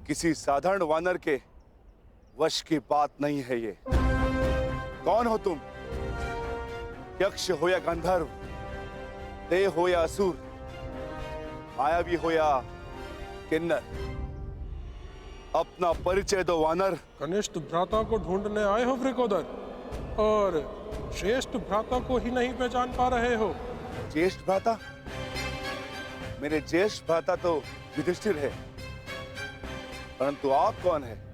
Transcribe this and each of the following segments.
किसी साधारण वानर के वश की बात नहीं है ये। कौन हो तुम? यक्ष हो या गंधर्व, देव हो या असुर, मायावी हो या किन्नर, अपना परिचय दो वानर। कनिष्ठ भ्राता को ढूंढने आए हो वृकोदर, और श्रेष्ठ भ्राता को ही नहीं पहचान पा रहे हो। ज्येष्ठ भ्राता? मेरे ज्येष्ठ भ्राता तो युधिष्ठिर है, परंतु आप कौन है?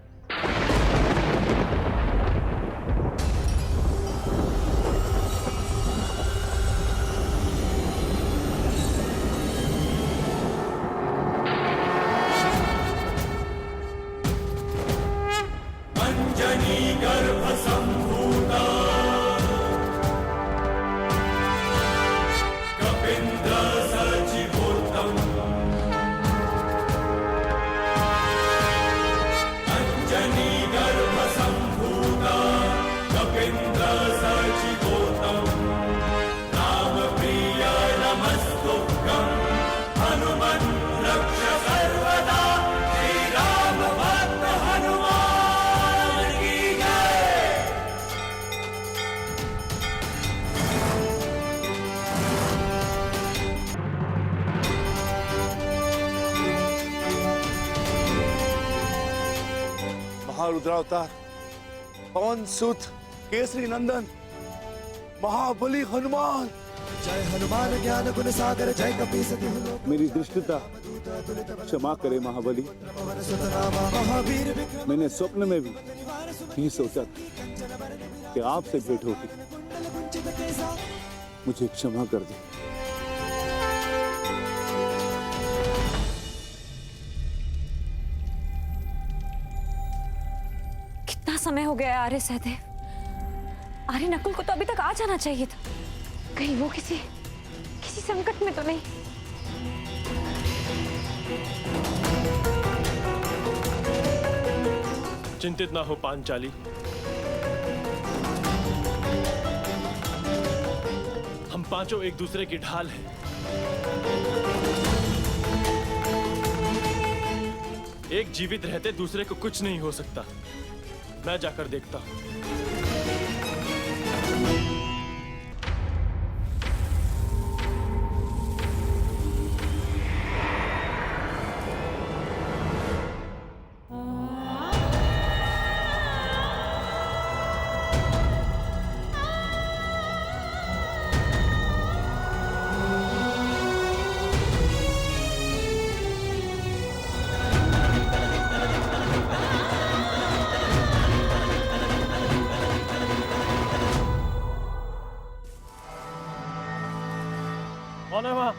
महारुद्रावतार, पवन सुत, केसरी नंदन, महाबली हनुमान। जय हनुमान ज्ञान गुण सागर, जय कपीसति। मेरी दृष्टता क्षमा करे महाबली। मैंने स्वप्न में भी नहीं सोचा था कि आपसे भेंट होगी। मुझे क्षमा कर दे। कितना समय हो गया आर्य सहदेव? आर्य नकुल को तो अभी तक आ जाना चाहिए था। कहीं वो किसी संकट में तो नहीं? चिंतित ना हो पांचाली, हम पांचों एक दूसरे की ढाल हैं। एक जीवित रहते दूसरे को कुछ नहीं हो सकता। मैं जाकर देखता हूं। कौन है वहां?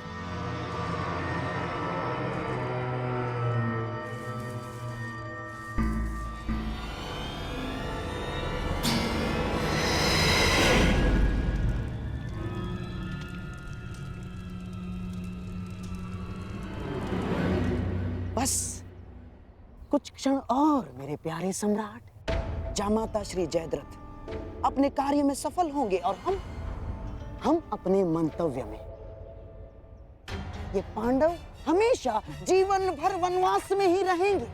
बस कुछ क्षण और मेरे प्यारे सम्राट, जामाता श्री जयद्रथ अपने कार्य में सफल होंगे और हम अपने मंतव्य में। ये पांडव हमेशा जीवन भर वनवास में ही रहेंगे,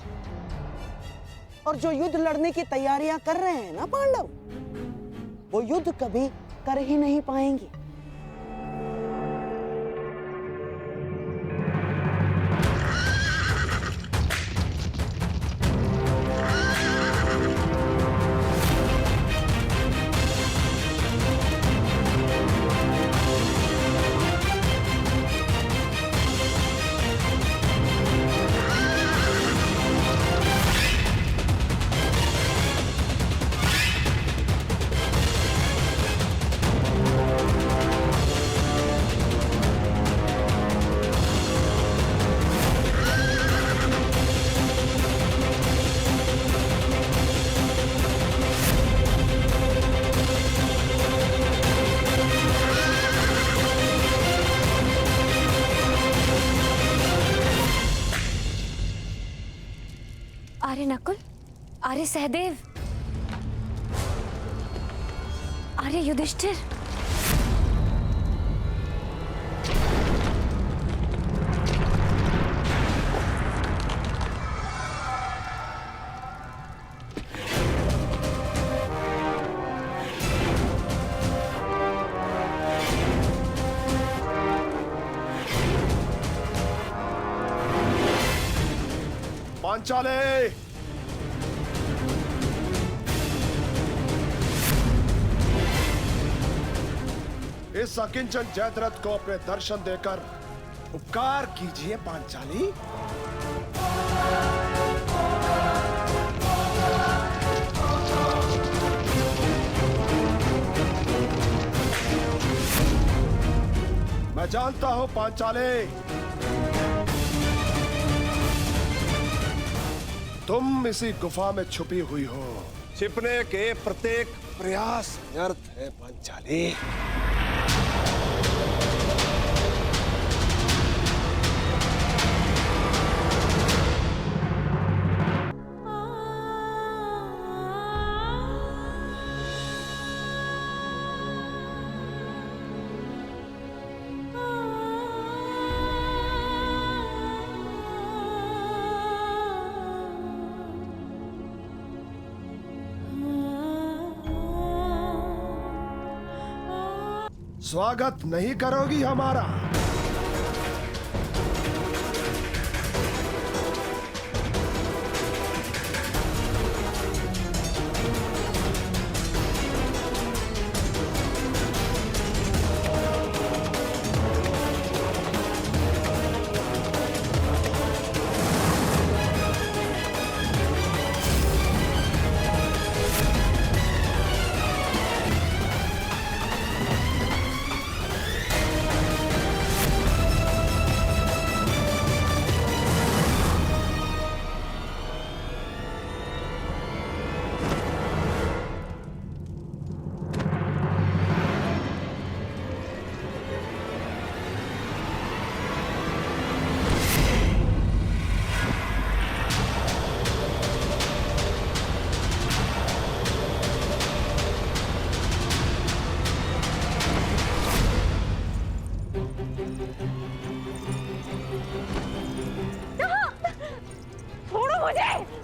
और जो युद्ध लड़ने की तैयारियां कर रहे हैं ना पांडव, वो युद्ध कभी कर ही नहीं पाएंगे। आर्य नकुल, आर्य सहदेव, आर्य युधिष्ठिर। पांचाले, इस अकिंचन जयद्रथ को अपने दर्शन देकर उपकार कीजिए पांचाली। मैं जानता हूं पांचाले, तुम इसी गुफा में छुपी हुई हो। छिपने के प्रत्येक प्रयास व्यर्थ है पांचाली। स्वागत नहीं करोगी हमारा?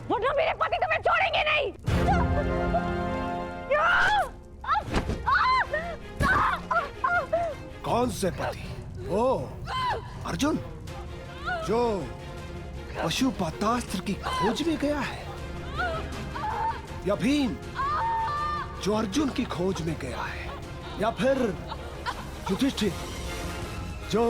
वरना मेरे पति तुम्हें छोड़ेंगे नहीं। कौन से पति? ओ अर्जुन, जो पशुपतास्त्र की खोज में गया है, या भीम जो अर्जुन की खोज में गया है, या फिर युधिष्ठिर जो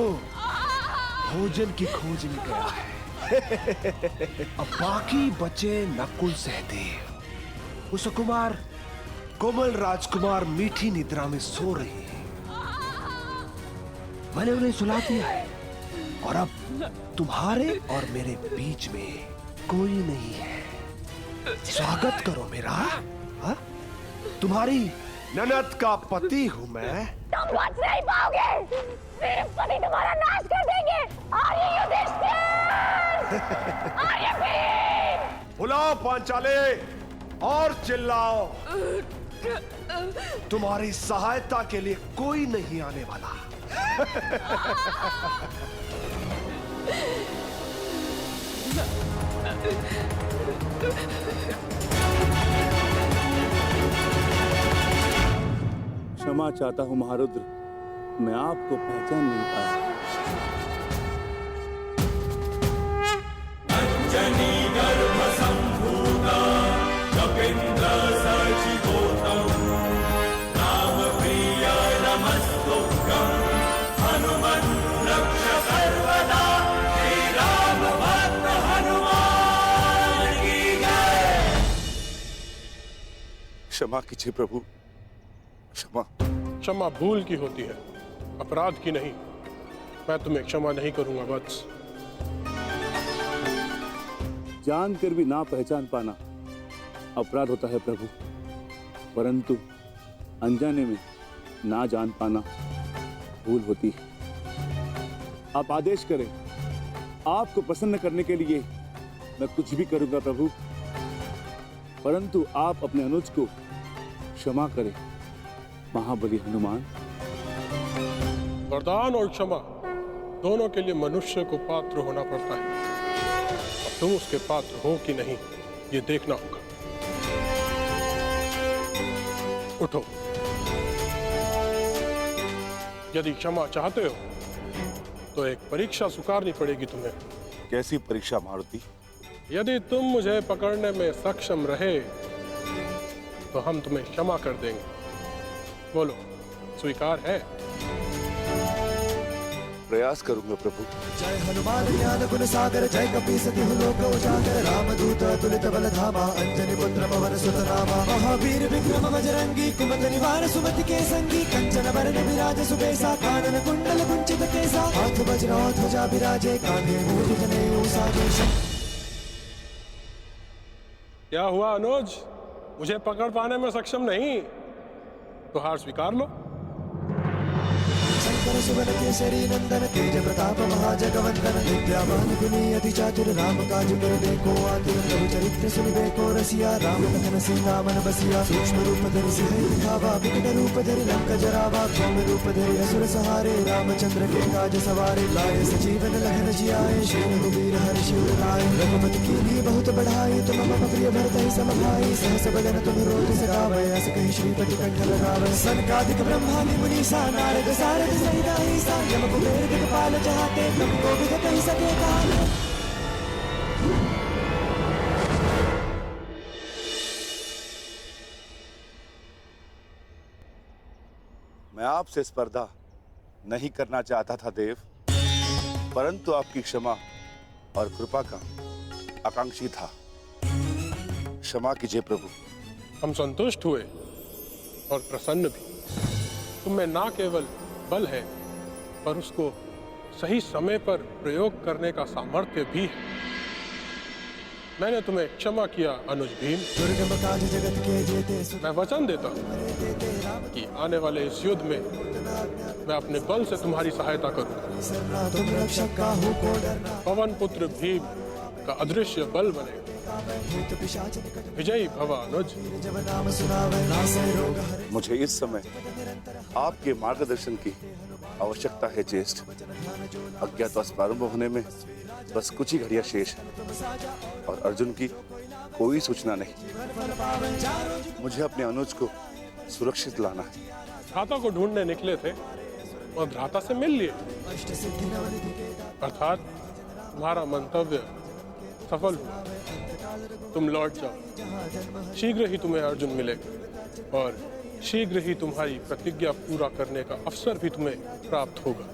भोजन की खोज में गया है। अब बाकी बचे नकुल सहदेव, कुशकुमार, कोमल राजकुमार मीठी निद्रा में सो रहे हैं। मैंने उन्हें सुला दिया है और अब तुम्हारे और मेरे बीच में कोई नहीं है। स्वागत करो मेरा। हा? तुम्हारी ननद का पति हूं मैं। तुम बच नहीं पाओगे, मेरे पति तुम्हारा नाश कर देंगे। आर्य युधिष्ठिर, आर्य भीम। बुलाओ पांचाले और चिल्लाओ। तुम्हारी सहायता के लिए कोई नहीं आने वाला। क्षमा चाहता हूं महारुद्र, मैं आपको पहचान नहीं पाया। क्षमा कीजिए प्रभु, क्षमा। क्षमा भूल की होती है, अपराध की नहीं। मैं तुम्हें क्षमा नहीं करूंगा वत्स। जानकर भी ना पहचान पाना अपराध होता है प्रभु, परंतु अनजाने में ना जान पाना भूल होती है। आप आदेश करें, आपको प्रसन्न करने के लिए मैं कुछ भी करूंगा प्रभु, परंतु आप अपने अनुज को क्षमा करें महाबली हनुमान। वरदान और क्षमा दोनों के लिए मनुष्य को पात्र होना पड़ता है। अब तुम उसके पात्र हो कि नहीं, ये देखना होगा। उठो। यदि क्षमा चाहते हो तो एक परीक्षा स्वीकारनी पड़ेगी तुम्हें। कैसी परीक्षा मारुति? यदि तुम मुझे पकड़ने में सक्षम रहे तो हम तुम्हें क्षमा कर देंगे। बोलो, स्वीकार है? प्रयास करूंगा प्रभु। जय हनुमान ज्ञान गुण सागर जय कपी सति लोक उजागर रामदूत अतुलित बल धामा अंजनी पुत्र पवन सुत नामा महावीर विक्रम बजरंगी कुमति निवार सुमति के संगी कंचन वरण विराज सुबेसा कानन कुंडल कुंचित केसा हाथ वज्र ध्वजा विराजे कांधे मूज जनेऊ साजे। क्या हुआ अनुज? मुझे पकड़ पाने में सक्षम नहीं तो हार स्वीकार लो। शंकर सुवन केसरी नंदन तेज प्रताप महाजगवंदन विद्यावान गुणी अति चातुर राम काज कर देखो आतुर प्रभु चरित्र सुनिबे को रसिया राम लखन सीता मन बसिया सूक्ष्म रूप धरि सिंह दिखावा विकट रूप धरि लंक जरावा सौम्य रूप धरि असुर सहारे रामचंद्र के काज सवारे लाए सजीवन लहन जियाए श्री रघुवीर हर्ष उर लाए रघुपति कीन्ही बहुत बढ़ाई तुम मम प्रिय भरत ही सम भाई सहस बदन तुम रोज सगावे अस कहि श्रीपति कंठ लगावे सनकादिक ब्रह्मादि मुनीसा नारद सारद सहित अहिसा यम कुबेर दिक्पाल चाहते तुम को भी कहि सके काल। मैं आपसे स्पर्धा नहीं करना चाहता था देव, परंतु आपकी क्षमा और कृपा का आकांक्षी था। क्षमा कीजिए प्रभु। हम संतुष्ट हुए और प्रसन्न भी। तुम्हें ना केवल बल है पर उसको सही समय पर प्रयोग करने का सामर्थ्य भी है। मैंने तुम्हें क्षमा किया अनुज भीम। दुर्गम काज जगत के जेते मैं वचन देता हूँ कि आने वाले इस युद्ध में मैं अपने बल से तुम्हारी सहायता करूंगा। तुम रक्षक काहू को डरना पवन पुत्र भीम का अदृश्य बल बनेगा। विजयी भव अनुज। जब नाम सुनावे नासे रोग हरे। मुझे इस समय आपके मार्गदर्शन की आवश्यकता है ज्येष्ठ। अज्ञातवास प्रारंभ होने में बस कुछ ही घड़ियां शेष है और अर्जुन की कोई सूचना नहीं। मुझे अपने अनुज को सुरक्षित लाना है। भ्राता को ढूंढने निकले थे और भ्राता से मिल लिए, अर्थात तुम्हारा मंतव्य सफल हुआ। तुम लौट जाओ। शीघ्र ही तुम्हें अर्जुन मिलेगा और शीघ्र ही तुम्हारी प्रतिज्ञा पूरा करने का अवसर भी तुम्हें प्राप्त होगा।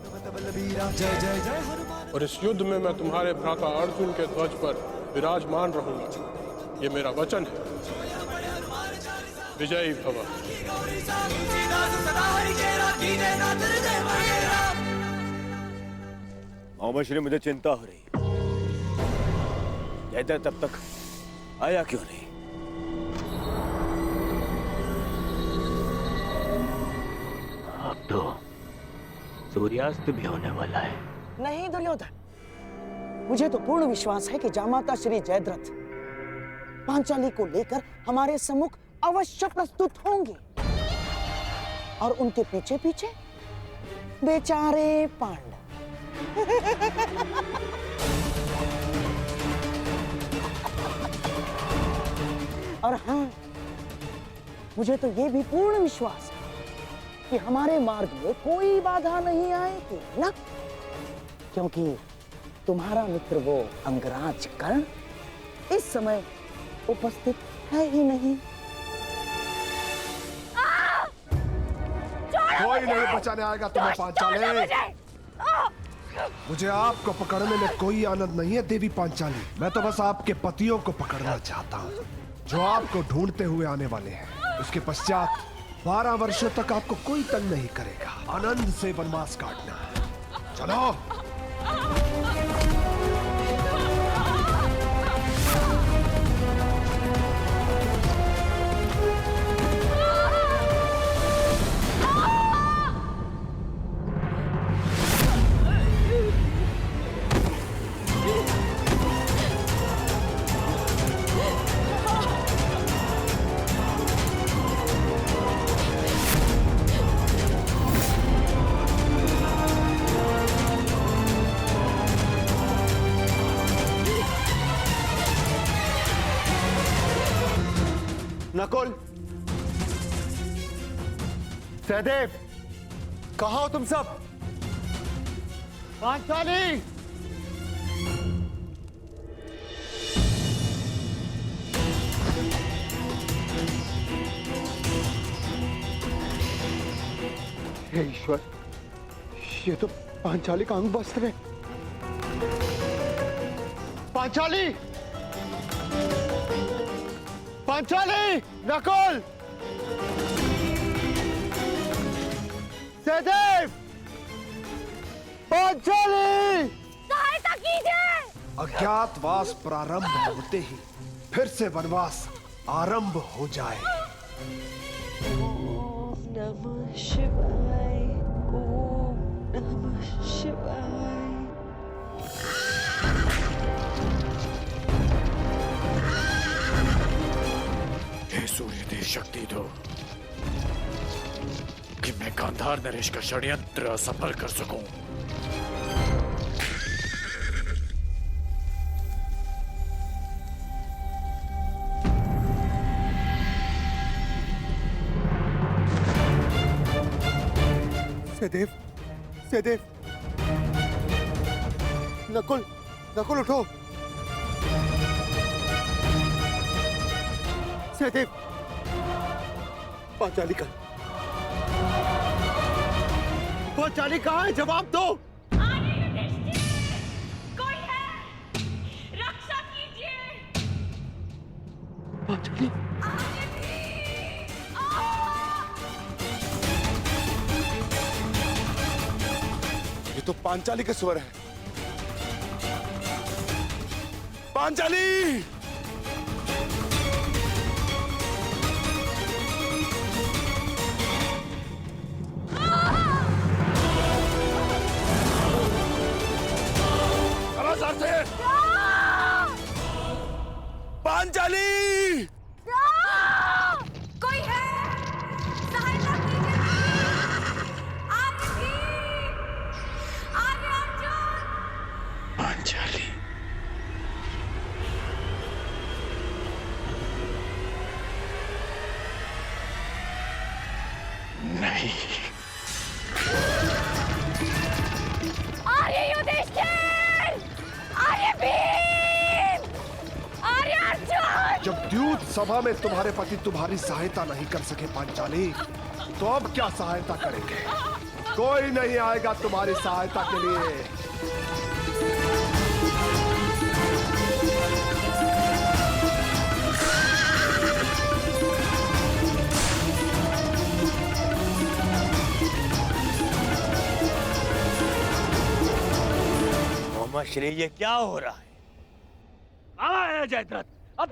और इस युद्ध में मैं तुम्हारे भ्राता अर्जुन के ध्वज पर विराजमान रहूंगा। ये मेरा वचन है। विजयी भव। मोहम्मद श्री, मुझे चिंता हो रही। जयद्रथ तब तक आया क्यों नहीं? अब तो सूर्यास्त भी होने वाला है। नहीं दुर्योधन, मुझे तो पूर्ण विश्वास है कि जामाता श्री जयद्रथ पांचाली को लेकर हमारे सम्मुख अवश्य प्रस्तुत होंगे और उनके पीछे पीछे बेचारे पांडव। और हाँ, मुझे तो ये भी पूर्ण विश्वास है कि हमारे मार्ग में कोई बाधा नहीं आएगी ना, क्योंकि तुम्हारा मित्र वो अंगराज कर्ण इस समय उपस्थित है ही नहीं। कोई नहीं बचाने आएगा तुम्हें पांचाली। मुझे आपको पकड़ने में कोई आनंद नहीं है देवी पांचाली। मैं तो बस आपके पतियों को पकड़ना चाहता हूँ जो आपको ढूंढते हुए आने वाले हैं। उसके पश्चात 12 वर्षों तक आपको कोई तंग नहीं करेगा। आनंद से वनवास काटना। चलो। नकुल, सहदेव, कहाँ हो तुम सब? पांचाली! हे ईश्वर, ये तो पांचाली का अंग वस्त्र है। पांचाली, पांचाली, नकुल, सहदेव, पांचाली! सहायता कीजिए। अज्ञातवास प्रारंभ होते ही फिर से वनवास आरंभ हो जाए। ओम नमः शिवाय, ओम नमः शिवाय। हे सूर्य देव, शक्ति दो कि मैं गांधार नरेश का षड्यंत्र सफल कर सकूं। सहदेव, सहदेव, नकुल, नकुल उठो। सहदेव, पांचाली का, पांचाली कहाँ है? जवाब दो। कोई है? रक्षा कीजिए। पांचाली, ये तो पांचाली के स्वर है। पांचाली! चलो सर से! पांचाली! कोई है? सहायता कीजिए। आर्य अर्जुन! पांचाली, नहीं। आर्य युधिष्ठिर! आर्य भीम! आर्य अर्जुन! जब द्यूत सभा में तुम्हारे पति तुम्हारी सहायता नहीं कर सके पांचाली, तो अब क्या सहायता करेंगे? कोई नहीं आएगा तुम्हारी सहायता के लिए। श्री, ये क्या हो रहा है? कहाँ है जयद्रथ? अब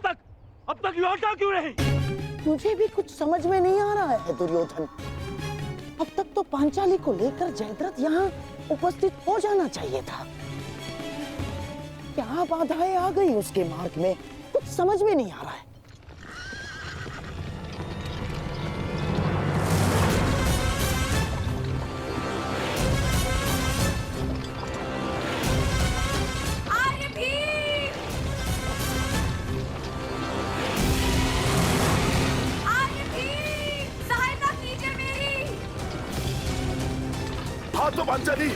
तक लौटा क्यों नहीं? मुझे भी कुछ समझ में नहीं आ रहा है दुर्योधन। अब तक तो पांचाली को लेकर जयद्रथ यहाँ उपस्थित हो जाना चाहिए था। क्या बाधाएं आ गई उसके मार्ग में, कुछ समझ में नहीं आ रहा है। हाँ तो पांचाली!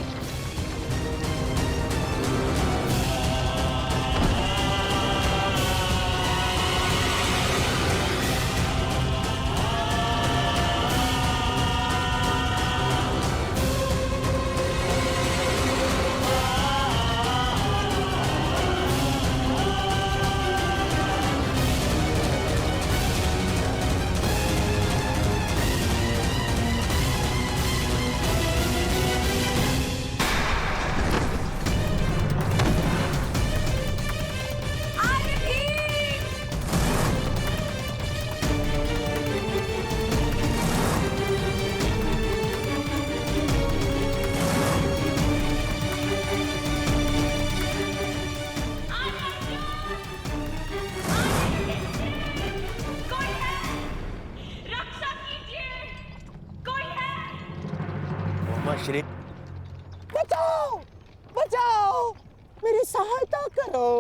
श्री, बचाओ, बचाओ, मेरी सहायता करो।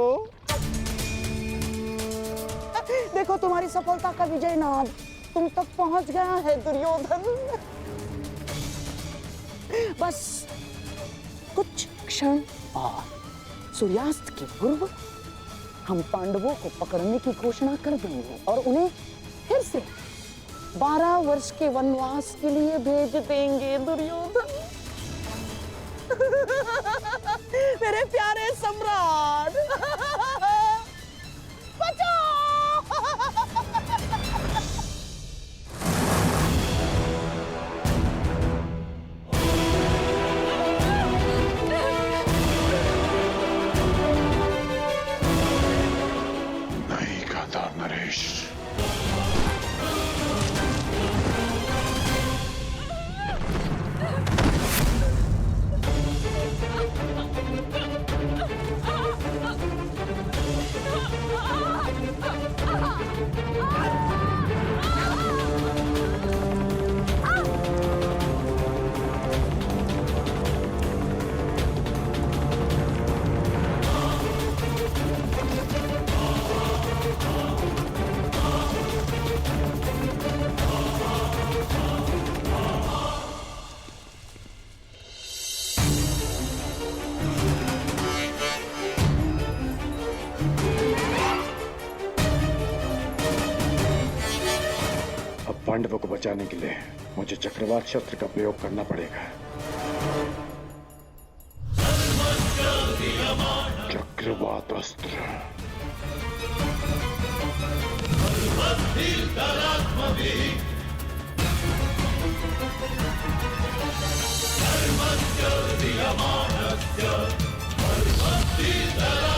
देखो तुम्हारी सफलता का विजय नाद तुम तक पहुंच गया है दुर्योधन। बस कुछ क्षण और सूर्यास्त के पूर्व हम पांडवों को पकड़ने की घोषणा कर देंगे और उन्हें फिर से 12 वर्ष के वनवास के लिए भेज देंगे दुर्योधन। मेरे प्यारे सम्राट, बचाओ! नहीं खाता नरेश। पांडवों को बचाने के लिए मुझे चक्रवात शस्त्र का प्रयोग करना पड़ेगा। चक्रवात अस्त्र। धर्मस्य